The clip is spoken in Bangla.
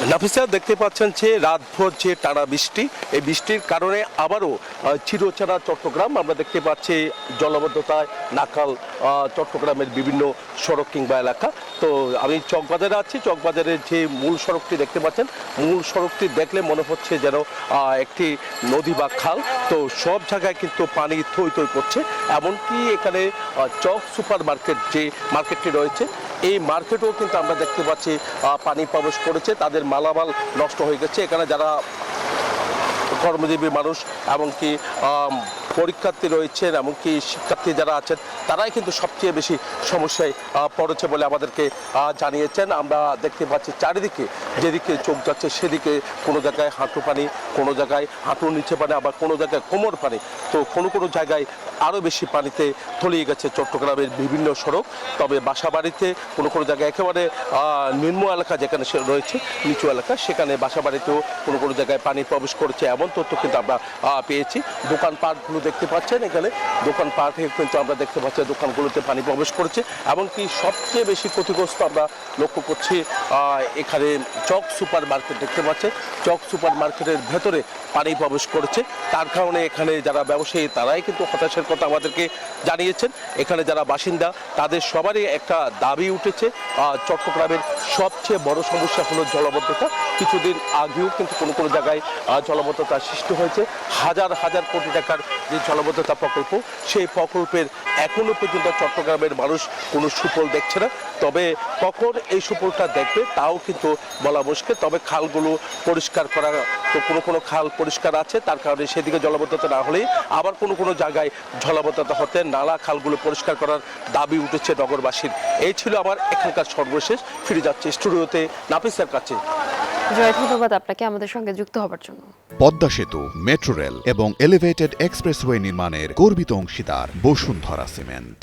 নাফিসা, দেখতে পাচ্ছেন যে রাতভর যে টানা বৃষ্টি, এই বৃষ্টির কারণে আবারও চিরচেনা চট্টগ্রাম আমরা দেখতে পাচ্ছি জলাবদ্ধতায় নাকাল চট্টগ্রামের বিভিন্ন সড়ক কিংবা এলাকা। তো আমি চকবাজারে আছি, চকবাজারের যে মূল সড়কটি দেখতে পাচ্ছেন, মূল সড়কটি দেখলে মনে হচ্ছে যেন একটি নদী বা খাল। তো সব জায়গায় কিন্তু পানি থই থই করছে। এমনকি এখানে চক সুপার মার্কেট যে মার্কেটটি রয়েছে, এই মার্কেটেও কিন্তু আমরা দেখতে পাচ্ছি পানি প্রবেশ করেছে, তাদের মালামাল নষ্ট হয়ে গেছে। এখানে যারা কর্মজীবী মানুষ এমনকি পরীক্ষার্থী রয়েছেন, এমনকি শিক্ষার্থী যারা আছেন, তারাই কিন্তু সবচেয়ে বেশি সমস্যায় পড়েছে বলে আমাদেরকে জানিয়েছেন। আমরা দেখতে পাচ্ছি চারিদিকে যেদিকে চোখ যাচ্ছে সেদিকে কোনো জায়গায় হাঁটু পানি, কোনো জায়গায় হাঁটুর নিচে পানি, আবার কোনো জায়গায় কোমর পানি। তো কোনো কোনো জায়গায় আরও বেশি পানিতে তলিয়ে গেছে চট্টগ্রামের বিভিন্ন সড়ক। তবে বাসাবাড়িতে কোনো কোনো জায়গায় একেবারে নিম্ন এলাকা যেখানে রয়েছে, নিচু এলাকা, সেখানে বাসাবাড়িতেও কোনো কোনো জায়গায় পানি প্রবেশ করেছে এমন তথ্য কিন্তু আমরা পেয়েছি। দোকানপাটগুলো দেখতে পাচ্ছেন, এখানে দোকানপাটে কিন্তু আমরা দেখতে পাচ্ছি দোকানগুলোতে পানি প্রবেশ করেছে। এমনকি সবচেয়ে বেশি ক্ষতিগ্রস্ত আমরা লক্ষ্য করছি এখানে চক সুপার মার্কেট দেখতে পাচ্ছেন, চক সুপার মার্কেটের ভেতরে পানি প্রবেশ করেছে। তার কারণে এখানে যারা ব্যবসায়ী তারাই কিন্তু হতাশার কথা আমাদেরকে জানিয়েছেন। এখানে যারা বাসিন্দা তাদের সবারই একটা দাবি উঠেছে, চট্টগ্রামের সবচেয়ে বড় সমস্যা হলো জলাবদ্ধতা। কিছুদিন আগেও কিন্তু কোনো কোনো জায়গায় জলাবদ্ধতা সৃষ্টি হয়েছে। হাজার হাজার কোটি টাকার যে জলাবদ্ধতা প্রকল্প, সেই প্রকল্পের এখনো পর্যন্ত চট্টগ্রামের মানুষ কোনো সুফল দেখছে না। তবে কখন এই সুফলটা দেখবে তাও কিন্তু বলা মুশকিল। তবে খালগুলো পরিষ্কার করা, তো কোনো কোনো খাল পরিষ্কার আছে, তার কারণে সেদিকে জলাবদ্ধতা না হলেই আবার কোনো কোনো জায়গায় জলাবদ্ধতা হতে নালা খালগুলো পরিষ্কার করার দাবি উঠেছে নগরবাসীর। এই ছিল আমার এখানকার সর্বশেষ। ফিরে যাচ্ছে স্টুডিওতে নাফিসের কাছে। জয়, ধন্যবাদ আপনাকে আমাদের সঙ্গে যুক্ত হবার জন্য। পদ্মা সেতু, মেট্রো রেল এবং এলিভেটেড এক্সপ্রেসওয়ে নির্মাণের গর্বিত অংশীদার বসুন্ধরা সিমেন্ট।